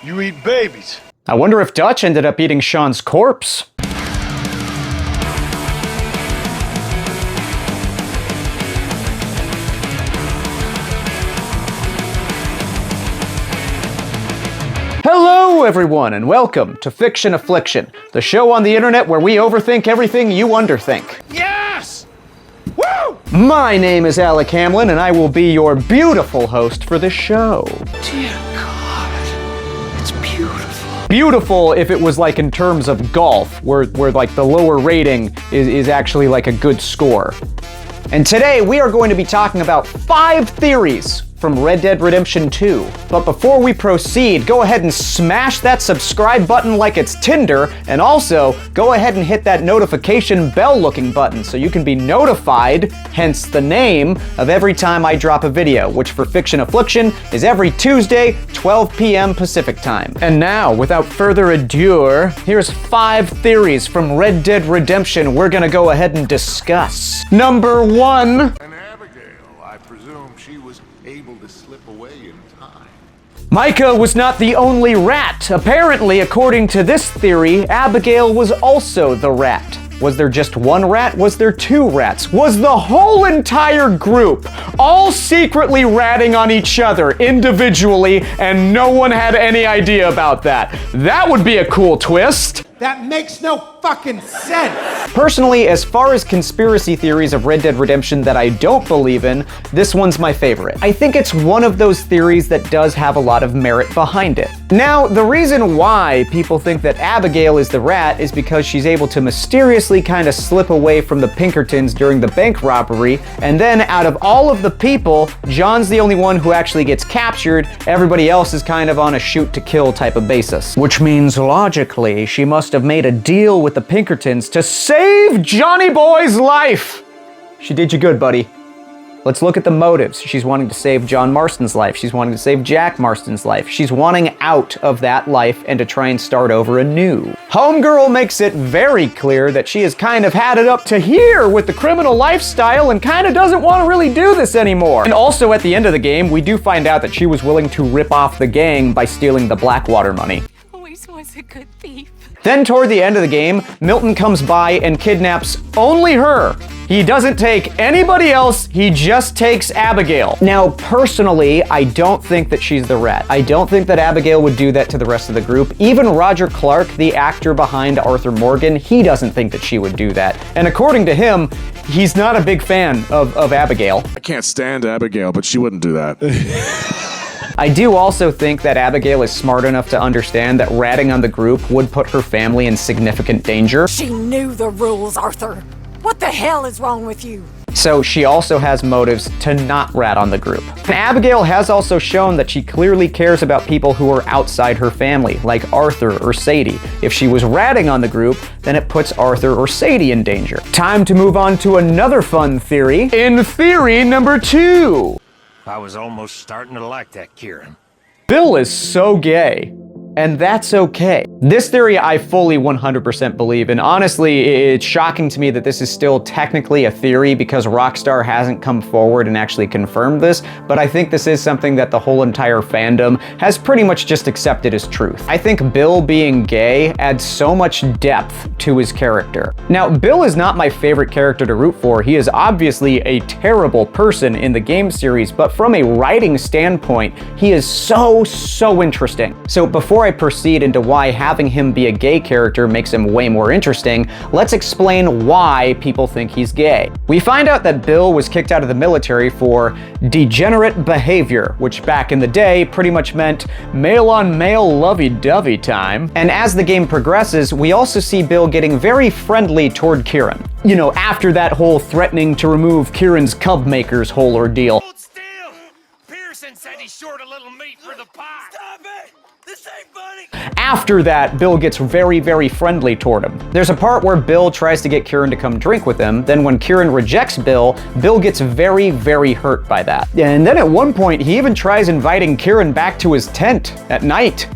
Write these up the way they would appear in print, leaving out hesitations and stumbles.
You eat babies. I wonder if Dutch ended up eating Sean's corpse. Hello everyone and welcome to Fiction Affliction, the show on the internet where we overthink everything you underthink. Yes! Woo! My name is Alec Hamlin and I will be your beautiful host for this show. Dear God, it's beautiful. Beautiful if it was like in terms of golf, where like the lower rating is actually like a good score. And today we are going to be talking about 5 theories from Red Dead Redemption 2. But before we proceed, go ahead and smash that subscribe button like it's Tinder, and also go ahead and hit that notification bell looking button so you can be notified, hence the name, of every time I drop a video, which for Fiction Affliction is every Tuesday, 12 p.m. Pacific time. And now, without further ado, here's 5 theories from Red Dead Redemption we're gonna go ahead and discuss. Number 1. And Abigail, I presume she was able to slip away in time. Micah was not the only rat. Apparently, according to this theory, Abigail was also the rat. Was there just one rat? Was there 2 rats? Was the whole entire group all secretly ratting on each other individually and no one had any idea about that? That would be a cool twist. That makes no fucking sense! Personally, as far as conspiracy theories of Red Dead Redemption that I don't believe in, this one's my favorite. I think it's one of those theories that does have a lot of merit behind it. Now, the reason why people think that Abigail is the rat is because she's able to mysteriously kind of slip away from the Pinkertons during the bank robbery, and then out of all of the people, John's the only one who actually gets captured. Everybody else is kind of on a shoot-to-kill type of basis. Which means, logically, she must have made a deal with the Pinkertons to save Johnny Boy's life. She did you good, buddy. Let's look at the motives. She's wanting to save John Marston's life. She's wanting to save Jack Marston's life. She's wanting out of that life and to try and start over anew. Homegirl makes it very clear that she has kind of had it up to here with the criminal lifestyle and kind of doesn't want to really do this anymore. And also at the end of the game, we do find out that she was willing to rip off the gang by stealing the Blackwater money. Always was a good thief. Then toward the end of the game, Milton comes by and kidnaps only her. He doesn't take anybody else, he just takes Abigail. Now, personally, I don't think that she's the rat. I don't think that Abigail would do that to the rest of the group. Even Roger Clark, the actor behind Arthur Morgan, he doesn't think that she would do that. And according to him, he's not a big fan of Abigail. I can't stand Abigail, but she wouldn't do that. I do also think that Abigail is smart enough to understand that ratting on the group would put her family in significant danger. She knew the rules, Arthur. What the hell is wrong with you? So she also has motives to not rat on the group. And Abigail has also shown that she clearly cares about people who are outside her family, like Arthur or Sadie. If she was ratting on the group, then it puts Arthur or Sadie in danger. Time to move on to another fun theory. In theory number 2. I was almost starting to like that Kieran. Bill is so gay, and that's okay. This theory I fully 100% believe, and honestly, it's shocking to me that this is still technically a theory because Rockstar hasn't come forward and actually confirmed this, but I think this is something that the whole entire fandom has pretty much just accepted as truth. I think Bill being gay adds so much depth to his character. Now, Bill is not my favorite character to root for. He is obviously a terrible person in the game series, but from a writing standpoint, he is so interesting. So before I proceed into why having him be a gay character makes him way more interesting, let's explain why people think he's gay. We find out that Bill was kicked out of the military for degenerate behavior, which back in the day pretty much meant male-on-male lovey-dovey time. And as the game progresses, we also see Bill getting very friendly toward Kieran. You know, after that whole threatening to remove Kieran's cub maker's whole ordeal. Hold still! Pearson said he's short a little meat for the pie. Stop it! This ain't funny! After that, Bill gets very friendly toward him. There's a part where Bill tries to get Kieran to come drink with him, then when Kieran rejects Bill, Bill gets very hurt by that. And then at one point, he even tries inviting Kieran back to his tent at night.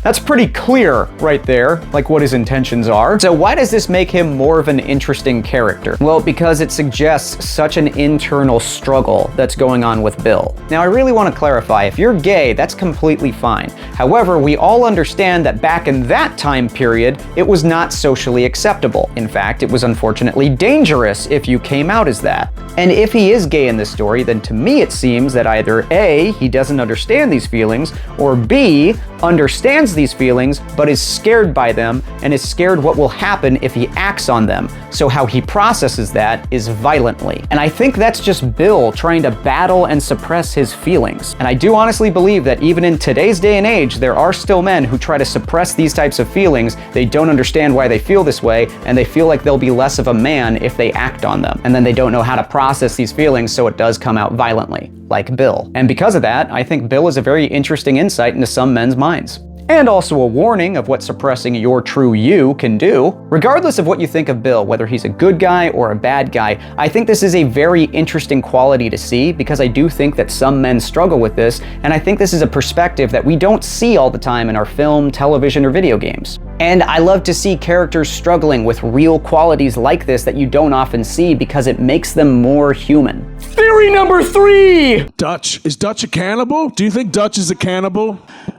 That's pretty clear right there, like what his intentions are. So why does this make him more of an interesting character? Well, because it suggests such an internal struggle that's going on with Bill. Now, I really want to clarify, if you're gay, that's completely fine. However, we all understand that back in that time period, it was not socially acceptable. In fact, it was unfortunately dangerous if you came out as that. And if he is gay in this story, then to me it seems that either A, he doesn't understand these feelings, or B, understands these feelings but is scared by them and is scared what will happen if he acts on them. So how he processes that is violently. And I think that's just Bill trying to battle and suppress his feelings. And I do honestly believe that even in today's day and age, there are still men who try to suppress these types of feelings. They don't understand why they feel this way, and they feel like they'll be less of a man if they act on them. And then they don't know how to process these feelings, so it does come out violently, like Bill. And because of that, I think Bill is a very interesting insight into some men's minds. And also a warning of what suppressing your true you can do. Regardless of what you think of Bill, whether he's a good guy or a bad guy, I think this is a very interesting quality to see, because I do think that some men struggle with this, and I think this is a perspective that we don't see all the time in our film, television, or video games. And I love to see characters struggling with real qualities like this that you don't often see, because it makes them more human. Theory number 3! Dutch. Is Dutch a cannibal? Do you think Dutch is a cannibal?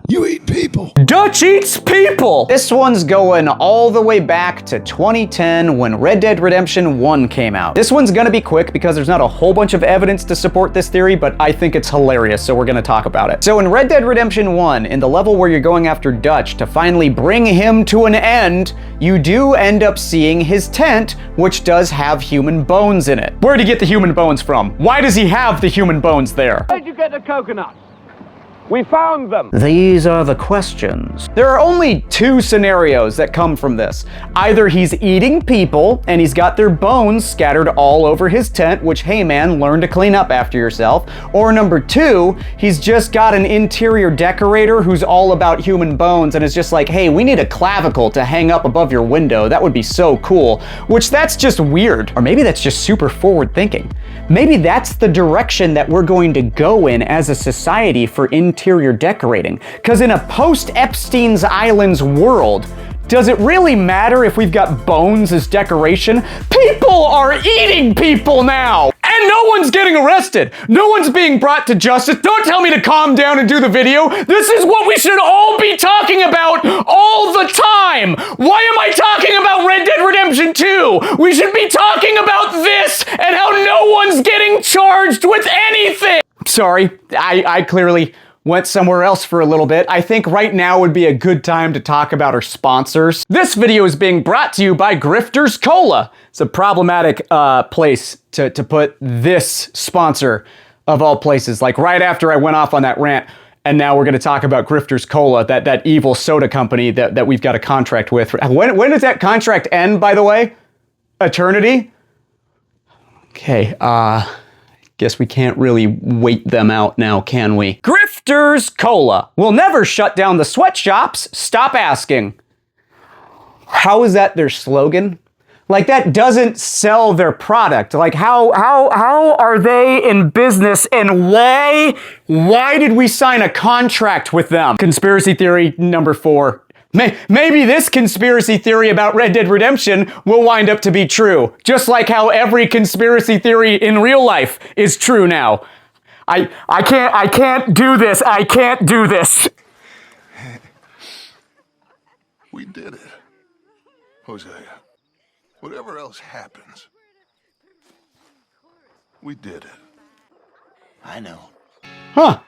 You eat people. Dutch eats people! This one's going all the way back to 2010 when Red Dead Redemption 1 came out. This one's gonna be quick because there's not a whole bunch of evidence to support this theory, but I think it's hilarious, so we're gonna talk about it. So in Red Dead Redemption 1, in the level where you're going after Dutch to finally bring him to an end, you do end up seeing his tent, which does have human bones in it. Where'd he get the human bones from? Why does he have the human bones there? Where'd you get the coconuts? We found them. These are the questions. There are only 2 scenarios that come from this. Either he's eating people and he's got their bones scattered all over his tent, which, hey man, learn to clean up after yourself. Or number 2, he's just got an interior decorator who's all about human bones and is just like, hey, we need a clavicle to hang up above your window. That would be so cool. Which, that's just weird. Or maybe that's just super forward thinking. Maybe that's the direction that we're going to go in as a society for interior decorating. Because in a post-Epstein's Islands world, does it really matter if we've got bones as decoration? People are eating people now! And no one's getting arrested! No one's being brought to justice. Don't tell me to calm down and do the video. This is what we should all be talking about all the time! Why am I talking about Red Dead Redemption 2? We should be talking about this and how no one's getting charged with anything! Sorry, I clearly went somewhere else for a little bit. I think right now would be a good time to talk about our sponsors. This video is being brought to you by Grifter's Cola. It's a problematic place to put this sponsor of all places. Like right after I went off on that rant, and now we're gonna talk about Grifter's Cola, that evil soda company that we've got a contract with. When does that contract end, by the way? Eternity? Okay, guess we can't really wait them out now, can we? Grifter's Cola will never shut down the sweatshops. Stop asking. How is that their slogan? Like, that doesn't sell their product. Like, how are they in business, and why did we sign a contract with them? Conspiracy theory number 4. Maybe this conspiracy theory about Red Dead Redemption will wind up to be true. Just like how every conspiracy theory in real life is true now. I can't do this. I can't do this. We did it. Hosea, whatever else happens, we did it. I know. Huh.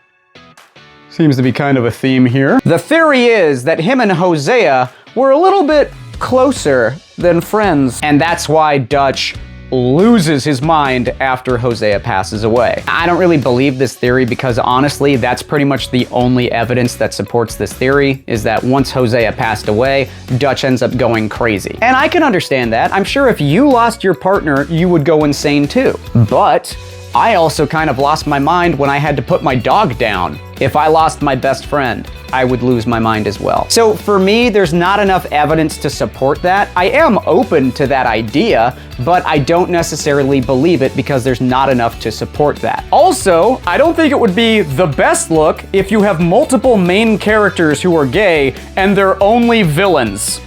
Seems to be kind of a theme here. The theory is that him and Hosea were a little bit closer than friends, and that's why Dutch loses his mind after Hosea passes away. I don't really believe this theory because honestly, that's pretty much the only evidence that supports this theory, is that once Hosea passed away, Dutch ends up going crazy. And I can understand that. I'm sure if you lost your partner, you would go insane too. But I also kind of lost my mind when I had to put my dog down. If I lost my best friend, I would lose my mind as well. So for me, there's not enough evidence to support that. I am open to that idea, but I don't necessarily believe it because there's not enough to support that. Also, I don't think it would be the best look if you have multiple main characters who are gay and they're only villains.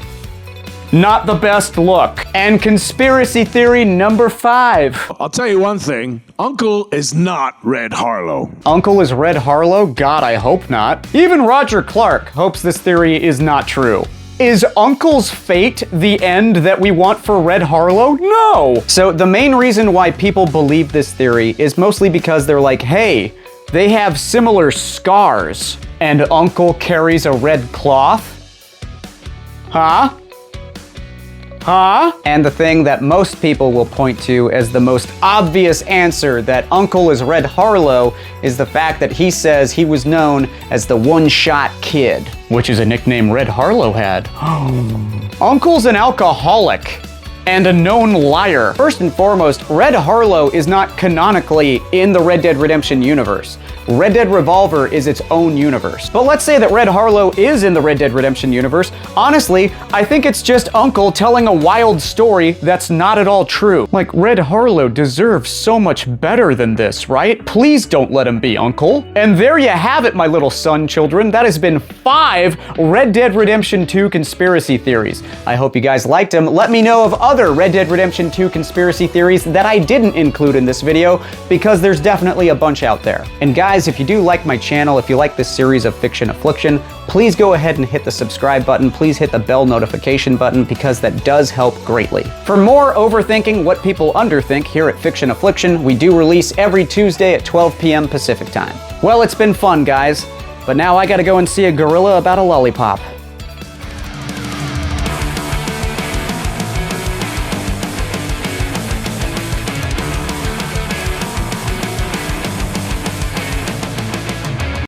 Not the best look. And conspiracy theory number 5. I'll tell you one thing. Uncle is not Red Harlow. Uncle is Red Harlow? God, I hope not. Even Roger Clark hopes this theory is not true. Is Uncle's fate the end that we want for Red Harlow? No! So the main reason why people believe this theory is mostly because they're like, hey, they have similar scars, and Uncle carries a red cloth? Huh? Huh? And the thing that most people will point to as the most obvious answer that Uncle is Red Harlow is the fact that he says he was known as the one-shot kid, which is a nickname Red Harlow had. Uncle's an alcoholic and a known liar. First and foremost, Red Harlow is not canonically in the Red Dead Redemption universe. Red Dead Revolver is its own universe. But let's say that Red Harlow is in the Red Dead Redemption universe. Honestly, I think it's just Uncle telling a wild story that's not at all true. Like, Red Harlow deserves so much better than this, right? Please don't let him be Uncle. And there you have it, my little son children. That has been 5 Red Dead Redemption 2 conspiracy theories. I hope you guys liked them. Let me know of other Red Dead Redemption 2 conspiracy theories that I didn't include in this video, because there's definitely a bunch out there. And guys, if you do like my channel, if you like this series of Fiction Affliction, please go ahead and hit the subscribe button. Please hit the bell notification button, because that does help greatly. For more overthinking what people underthink here at Fiction Affliction, we do release every Tuesday at 12 p.m. Pacific time. Well, it's been fun, guys, but now I gotta go and see a gorilla about a lollipop.